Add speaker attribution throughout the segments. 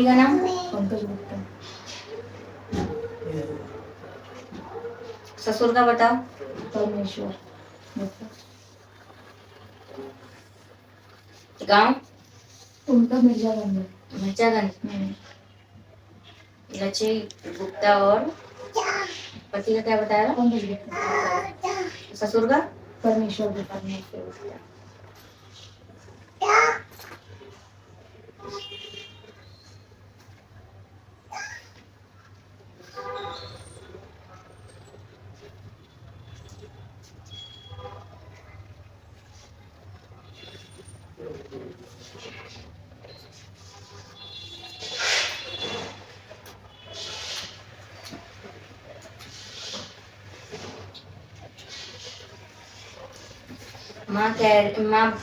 Speaker 1: का नाम?
Speaker 2: पंकज गुप्ता।
Speaker 1: ससुर का बताओ।
Speaker 2: परमेश्वर गुप्ता।
Speaker 1: गांव?
Speaker 2: उनका मिर्जागंज।
Speaker 1: मिर्जागंज। लची गुप्ता और पति का क्या बताया?
Speaker 2: पंकज गुप्ता।
Speaker 1: ससुर का?
Speaker 2: परमेश्वर गुप्ता।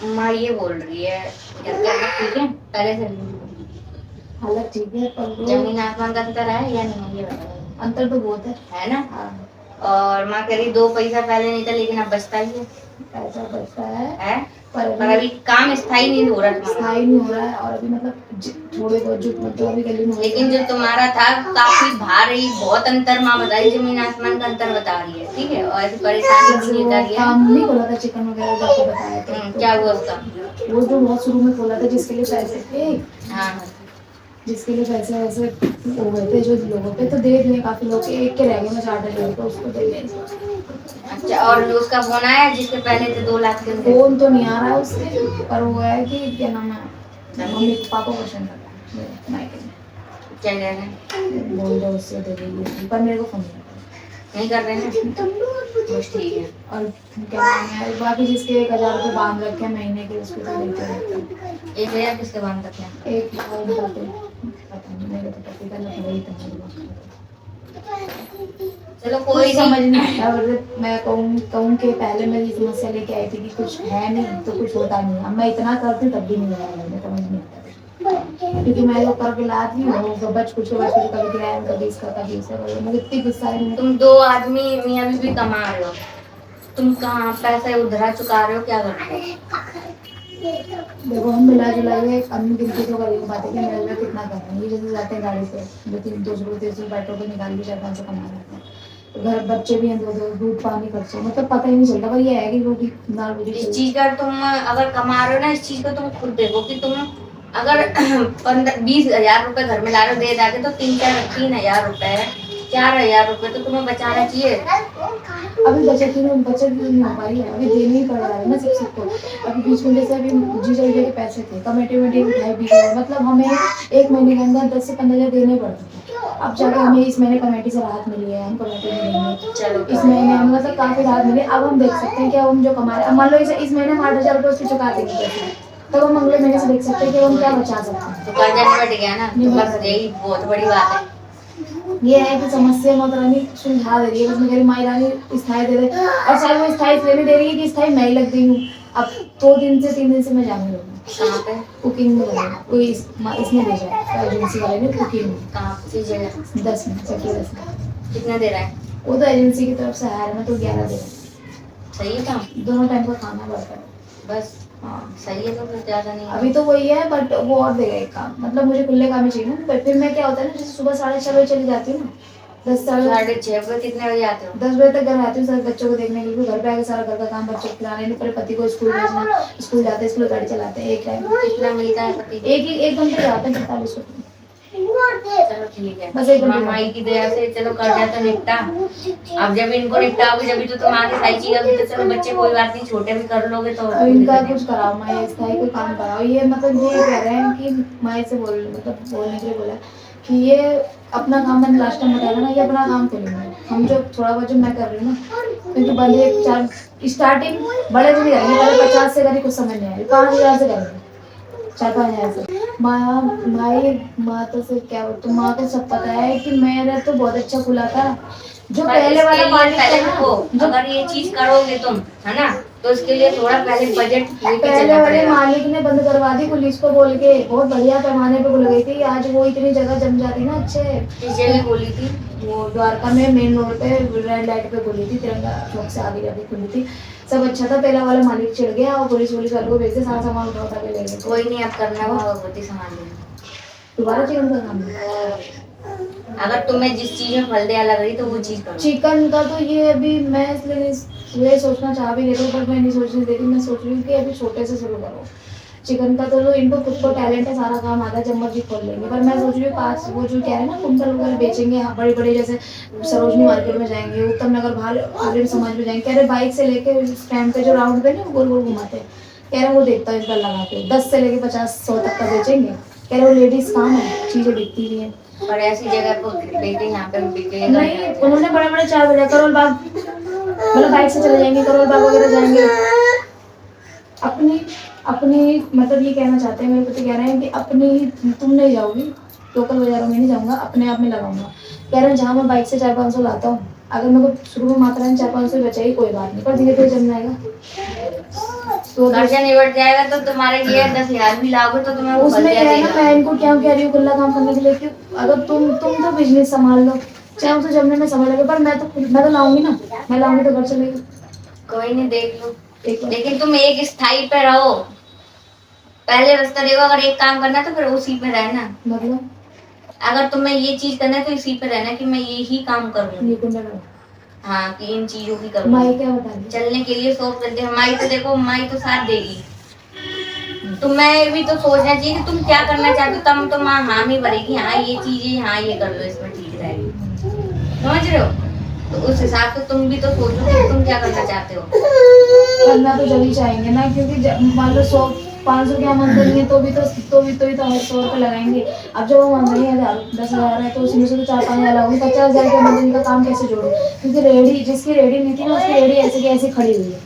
Speaker 1: माँ ये बोल रही है ठीक है पहले से
Speaker 2: हालत ठीक है पर
Speaker 1: जमीन आसमान का अंतर है या नहीं ये बताओ।
Speaker 2: अंतर तो बहुत
Speaker 1: है ना?
Speaker 2: हाँ।
Speaker 1: और माँ कह रही 2 पैसा पहले नहीं था लेकिन अब बचता ही है।
Speaker 2: ऐसा बचता है
Speaker 1: पर अभी काम स्थायी नहीं हो रहा तुम्हारा।
Speaker 2: स्थायी नहीं हो रहा है और अभी मतलब थोड़े बहुत जो मतलब अभी गली में
Speaker 1: लेकिन जो तुम्हारा था काफी भारी बहुत अंतर माँ बताई जमीन आसमान का अंतर बता रही है। ठीक है और ऐसी परेशानी भी लेकर रही है।
Speaker 2: काम नहीं खोला था चिकन वगैरह जो आपको बताया था
Speaker 1: क्या हुआ उसका?
Speaker 2: वो जो बहुत शुरू में खोला था जिसके लिए पैसे थे।
Speaker 1: हाँ
Speaker 2: जिसके लिए पैसे वैसे हो गए थे जो लोगों पे तो दे दिए काफी लोग एक के रह गए मैं चार्टर ले तो उसको दे दिए।
Speaker 1: अच्छा और उसका फोन आया जिसके पहले थे 2 लाख के?
Speaker 2: फोन तो नहीं आ रहा है उससे पर वो है कि क्या नाम है मम्मी पापा क्वेश्चन कर रहे हैं
Speaker 1: क्या कह रहे हैं?
Speaker 2: बोल दो उससे दे देगी पर मेरे को फोन
Speaker 1: नहीं कर रहे हैं बस ठीक है।
Speaker 2: और क्या नाम है बाकी जिसके 1000 रुपये बांध रखे हैं महीने के उसको तो देते रहते हैं।
Speaker 1: 1000 किसके बांध रखे हैं?
Speaker 2: एक पता नहीं मेरे तो पति का लग रही था।
Speaker 1: चलो कोई
Speaker 2: समझ नहीं आता और मैं कहूँ कि पहले मैं ये समस्या लेके आई थी कि कुछ है नहीं तो कुछ होता नहीं अब मैं इतना करती तब भी नहीं आया मुझे समझ नहीं आता क्योंकि मैं लोग करके लाती हूँ बच कुछ कभी किराया कभी इसका कभी उसका मुझे इतनी गुस्सा है।
Speaker 1: तुम 2 आदमी मियाँ बीवी कमा रहे हो तुम कहाँ पैसे उधरा चुका रहे हो क्या कर रहे हो?
Speaker 2: देखो हम मिला जुला के अपनी गिनती तो कर ही पाते कि मिला जुला कितना कर रहे हैं ये जैसे जाते हैं गाड़ी से जो 200-300 पेट्रोल पे निकाल के 400-500 कमा रहे हैं घर बच्चे भी हैं 2 दूध पानी खर्चे मतलब पता ही नहीं चलता पर ये है कि रोटी दाल रोटी
Speaker 1: इस चीज का तुम अगर कमा रहे हो ना इस चीज को तुम खुद देखो कि तुम अगर 15-20 हज़ार रुपए घर में ला रहे हो दे दाके तो 3-4-3 हज़ार रुपए 4 हज़ार रुपए तो तुम्हें बचाना चाहिए।
Speaker 2: अभी बचत नहीं हो पा रही है अभी देने ही पड़ रहा है ना सबको अभी बीच में जैसे अभी जीजा के पैसे थे कमेटी में उठाई भी मतलब हमें एक महीने के अंदर 10 से 15 हज़ार देने पड़ते थे अब जाके हमें इस महीने कमेटी से राहत मिली है हम कमेटी में देंगे
Speaker 1: चलो
Speaker 2: इस महीने हमें मतलब काफी राहत मिली अब हम देख सकते हैं कि हम जो कमा रहे हैं मान लो इस महीने हम 8,000 रुपये उसको चुका देंगे पैसे तब हम अगले महीने से देख सकते हैं कि हम क्या बचा सकते हैं।
Speaker 1: तो कर्जा निपट गया ना तो बस यही बहुत बड़ी बात है।
Speaker 2: ये है कि समस्या माता रानी सुलझा दे रही है बस मेरी माई रानी स्थायी दे रही है और शायद वो स्थायी इसलिए नहीं दे रही है कि स्थायी मैं लग गई हूँ अब 3 दिन से मैं जाने लगी
Speaker 1: कहाँ पे?
Speaker 2: कुकिंग में लगी कोई इसने भेजा है एजेंसी वाले ने कुकिंग में।
Speaker 1: कहाँ सी जगह?
Speaker 2: 10 मिनट से 10 मिनट।
Speaker 1: कितना दे रहा है?
Speaker 2: वो तो एजेंसी की तरफ से आया है मैं तो 11 दे रहा हूँ।
Speaker 1: सही है काम?
Speaker 2: दोनों टाइम का खाना पड़ता है बस। हाँ
Speaker 1: सही है तो फिर ज़्यादा नहीं
Speaker 2: अभी तो वही है बट वो और देगा एक काम मतलब मुझे खुले काम ही चाहिए ना फिर मैं क्या होता है ना जैसे सुबह 6:30 बजे चली जाती हूँ ना
Speaker 1: 6:30 बजे कितने बजे आते हो?
Speaker 2: 10 बजे तक घर आती हूँ सारे बच्चों को देखने के लिए घर पे आके सारा घर का काम बच्चों को खिलाने फिर पति को स्कूल भेजना स्कूल जाते हैं स्कूल गाड़ी चलाते हैं एक टाइम
Speaker 1: कितना मिलता है पति?
Speaker 2: एक घंटे जाते हैं 45 रुपये।
Speaker 1: चलो ठीक है
Speaker 2: बस एक
Speaker 1: माई की दया से चलो कर्जा तो निपटा अब जब इनको निपटाओगे जब तो तुम आगे सही चीज होगी तो चलो बच्चे कोई बात नहीं छोटे भी कर लोगे तो
Speaker 2: अब इनका कुछ कराओ माई स्थायी कोई काम कराओ ये मतलब ये कह रहे हैं कि माई से मतलब बोलने के लिए बोला कि ये अपना काम मैंने लास्ट टाइम बताया ना ये अपना काम करेंगे हम जो थोड़ा बहुत जो मैं कर रही हूँ ना क्योंकि बड़े 4 स्टार्टिंग बड़े से नहीं करेंगे पहले 50 से करी कुछ समझ नहीं आएगी 5,000 से करेंगे 4-5 हज़ार से माँ तो से क्या बोलते माँ को सब पता है कि मेरा तो बहुत अच्छा खुला था जो पहले वाला मालिक
Speaker 1: पहले
Speaker 2: था
Speaker 1: जो अगर ये चीज करोगे तुम है ना तो इसके लिए थोड़ा पहले बजट
Speaker 2: पहले वाले मालिक ने बंद करवा दी पुलिस को बोल के बहुत बढ़िया पैमाने पे खुल गई थी आज वो इतनी जगह जम जाती ना अच्छे।
Speaker 1: किस जगह बोली थी?
Speaker 2: वो द्वारका में मेन रोड पे रेड लाइट पे खुली थी तिरंगा चौक से आगे जाके खुली थी सब अच्छा था पहला वाला मालिक चिढ़ गया और पुलिस वालों को भेज सारा सामान उठा उठा के ले गए।
Speaker 1: कोई नहीं अब करना भगवती संभाल लेंगे।
Speaker 2: दोबारा चिकन का काम है।
Speaker 1: अगर तुम्हें जिस चीज में फल दिया लग रही तो वो चीज करो।
Speaker 2: चिकन का तो ये अभी मैं इसलिए ये सोचना चाह भी रही हूँ, पर मैं नहीं सोच रही थी। मैं सोच रही हूँ कि अभी छोटे से शुरू करो। चिकन का तो लो, इनको खुद को टैलेंट है, सारा काम आता है, जब मर्जी खोल लेंगे। पर मैं सोच रही हूँ पास वो जो कह रहे हैं ना कुंटल वगैरह बेचेंगे, हाँ बड़े बड़े, जैसे सरोजनी मार्केट में जाएंगे, उत्तम नगर बाहर आर्यन समाज में जाएंगे, कह रहे बाइक से लेके स्टैंड पे जो राउंड पे ना गोल गोल घुमाते हैं, कह रहे वो देखता है इस बार लगा के 10 से लेके 50-100 तक का बेचेंगे। कह रहे वो लेडीज काम है, चीजें बिकती भी है।
Speaker 1: और ऐसी जगह पर लेके यहाँ पे बिके
Speaker 2: नहीं, उन्होंने बड़े बड़े 4 बजे करोल बाग, मतलब बाइक से चले जाएंगे, करोल बाग वगैरह जाएंगे। अपनी अपनी मतलब ये कहना चाहते हैं, मेरे पति कह रहे हैं कि अपनी तुम नहीं जाओगी, लोकल बाजारों में नहीं जाऊंगा, अपने आप में लगाऊंगा। कह रहे हैं जहाँ मैं बाइक से 400-500 लाता हूँ, अगर मेरे को शुरू में मात्रा में 400-500 बचाई कोई बात नहीं, पर धीरे धीरे जम जाएगा। तो
Speaker 1: खर्चा निबट जाएगा तो तुम्हारे लिए 10,000 भी लाओगे तो तुम्हें वो
Speaker 2: उसमें
Speaker 1: फल
Speaker 2: क्या है ना,
Speaker 1: देगा।
Speaker 2: मैं इनको क्या कह रही हूँ खुला काम करने के लिए कि अगर तुम तो बिजनेस संभाल लो, चाहे उसे जमने में समय लगे, पर मैं तो लाऊंगी ना, मैं लाऊंगी तो घर चलेगा।
Speaker 1: कोई नहीं, देख लो,
Speaker 2: एक बार
Speaker 1: लेकिन तुम एक स्थाई पे रहो। पहले रास्ता देखो, अगर एक काम करना है तो फिर उसी पे रहना।
Speaker 2: मतलब
Speaker 1: अगर तुम्हें ये चीज करना है तो इसी पे रहना कि मैं यही काम करूंगी।
Speaker 2: ये कुंडल है।
Speaker 1: हाँ, कि इन चीजों की
Speaker 2: माई
Speaker 1: करूंगी।
Speaker 2: क्या बता रही है?
Speaker 1: चलने के लिए सोच करते हैं। माई तो देखो, माई तो साथ देगी। तुम्हें भी तो सोचना चाहिए कि तुम क्या करना चाहते हो, तब तो माँ हाँ में भरेगी, हाँ ये चीजें, हाँ ये कर लो, इसमें ठीक रहेगी। समझ रहे हो? तो उस हिसाब से तुम भी तो सोचो कि तुम क्या करना चाहते हो।
Speaker 2: करना तो जल्दी चाहेंगे ना, क्योंकि मान लो 100-500 की आमदनी है तो भी तो 100 रुपये लगाएंगे। अब जब वो आमदनी 10,000 है तो उसमें से तो 4-5 हज़ार लगाऊंगी, 50,000 की आमदनी का काम कैसे जोड़ूं? क्योंकि रेडी, जिसकी रेडी नहीं थी ना, उसकी रेडी ऐसे की ऐसी खड़ी हुई है।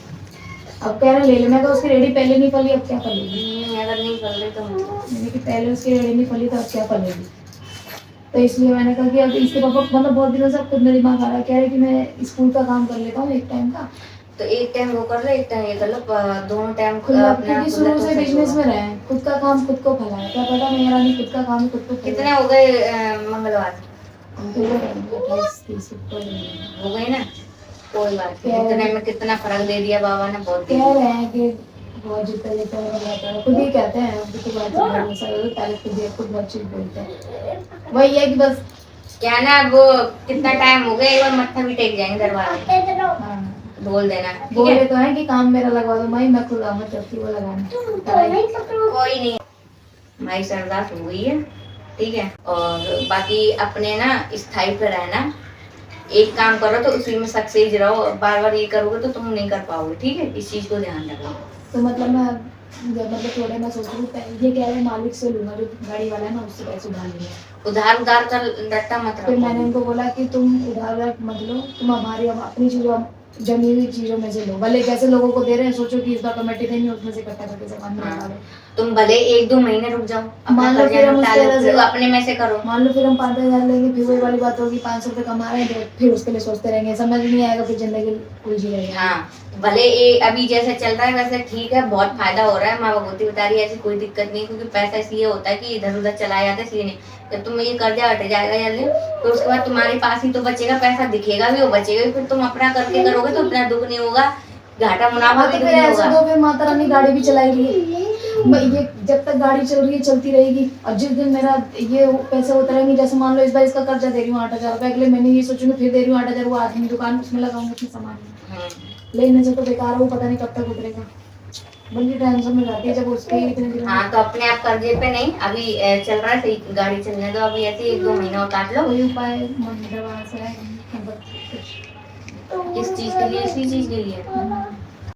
Speaker 2: अब कह रहे ले ले, मैं उसकी रेडी पहले नहीं फली, अब क्या फलेगी?
Speaker 1: अगर नहीं कर रहे तो
Speaker 2: मैंने कि पहले उसकी रेडी नहीं फली तो अब क्या फलेगी? तो इसलिए मैंने कहा कि अब इसके पापा मतलब बहुत दिनों से अब खुद मेरे दिमाग आ रहा है, कह रहे कि मैं स्कूल का काम कर लेता हूँ एक टाइम का।
Speaker 1: तो एक टाइम वो कर लो, एक टाइम ये कर लो, दोनों टाइम
Speaker 2: खुला,
Speaker 1: अपना
Speaker 2: क्योंकि शुरू से बिजनेस में रहे, खुद का काम खुद को फैलाया, क्या पता मेरा नहीं, खुद का काम खुद को फैलाया।
Speaker 1: कितने हो गए मंगलवार?
Speaker 2: तो वो 28-30
Speaker 1: हो गए ना, कोई बात नहीं। इतने में कितना फर्क दे दिया बाबा ने, बहुत दे
Speaker 2: कह
Speaker 1: दिया।
Speaker 2: रहे हैं कि बहुत जीता जीता है, खुद ही कहते हैं, उनकी तो बात पहले खुद ही खुद बहुत चीज बोलते हैं। वही है कि बस
Speaker 1: क्या ना, वो कितना टाइम हो गया, एक बार मत्था भी टेक जाएंगे दरबार में,
Speaker 2: हाँ,
Speaker 1: बोल देना, ठीक
Speaker 2: बोले
Speaker 1: है?
Speaker 2: तो है कि काम मेरा लगवा दो भाई, मैं खुद आऊंगा चौकी वो लगाने।
Speaker 1: कोई नहीं, हमारी सरदार हो गई है, ठीक है। और बाकी अपने ना स्थायी पे रहना, एक काम करो तो उसी में सक्सेस रहो। बार बार ये करोगे तो तुम नहीं कर पाओगे, ठीक है? इस चीज को ध्यान रखो।
Speaker 2: तो मतलब मैं मतलब थोड़े मैं सोच रही हूँ, ये कह रहे हैं मालिक से लूंगा, जो गाड़ी वाला है ना उससे पैसे उधार लूंगा।
Speaker 1: उधार उधार का रट्टा मत
Speaker 2: फिर मैंने
Speaker 1: रखो।
Speaker 2: उनको बोला कि तुम उधार मत लो, तुम हमारी अपनी चीजों, जमी हुई चीजों में से लो, भले जैसे लोगों को दे रहे हैं, सोचो कि इस बार कमेटी देंगे उसमें से इकट्ठा करके सामान में लगा लो।
Speaker 1: तुम भले 1-2 महीने रुक जाओ, अपना
Speaker 2: मान लो
Speaker 1: कर्जा
Speaker 2: फिर हम
Speaker 1: निपटा
Speaker 2: उसके
Speaker 1: लो,
Speaker 2: वजह
Speaker 1: फिर
Speaker 2: से
Speaker 1: अपने में से करो।
Speaker 2: मान लो फिर हम 5,000 लेंगे, फिर वही वाली बात होगी, 500 रुपये कमा रहे हैं तो फिर उसके लिए सोचते रहेंगे, समझ नहीं आएगा, फिर जिंदगी उलझी रहेगी।
Speaker 1: हाँ, भले ये अभी जैसे चल रहा है वैसे ठीक है, बहुत फायदा हो रहा है, माँ भगवती बता रही है, ऐसी कोई दिक्कत नहीं, क्योंकि पैसा इसलिए होता है कि इधर उधर चला जाता है, इसलिए नहीं। जब तुम्हें ये कर्जा हट जाएगा जल्दी, तो उसके बाद तुम्हारे पास ही तो बचेगा, पैसा दिखेगा भी, वो बचेगा भी, फिर तुम अपना करके करोगे तो इतना दुख नहीं होगा, घाटा मुनाफा भी
Speaker 2: तो
Speaker 1: दुख
Speaker 2: फिर
Speaker 1: नहीं
Speaker 2: ऐसे
Speaker 1: होगा।
Speaker 2: तो फिर माता रानी गाड़ी भी चलाएगी, ये जब तक गाड़ी चल रही है चलती रहेगी। और जिस दिन मेरा ये पैसे उतरेंगे, जैसे मान लो इस बार इसका कर्जा दे रही हूँ 8,000 रुपये, अगले महीने ये सोचूंगी फिर दे रही हूँ 8,000, वो आदमी दुकान उसमें लगाऊंगी अपने सामान में, लेने से तो बेकार है, वो पता नहीं कब तक उतरेगा, बल्कि टेंशन में जाती है जब उसके इतने दिनों में।
Speaker 1: हाँ, तो अपने आप कर्जे पे नहीं, अभी चल रहा है सही, गाड़ी चलने दो, अभी ऐसे 1-2 महीना और काट लो।
Speaker 2: कोई उपाय मंदिर से है मतलब कुछ।
Speaker 1: किस चीज के लिए? इसी चीज के लिए।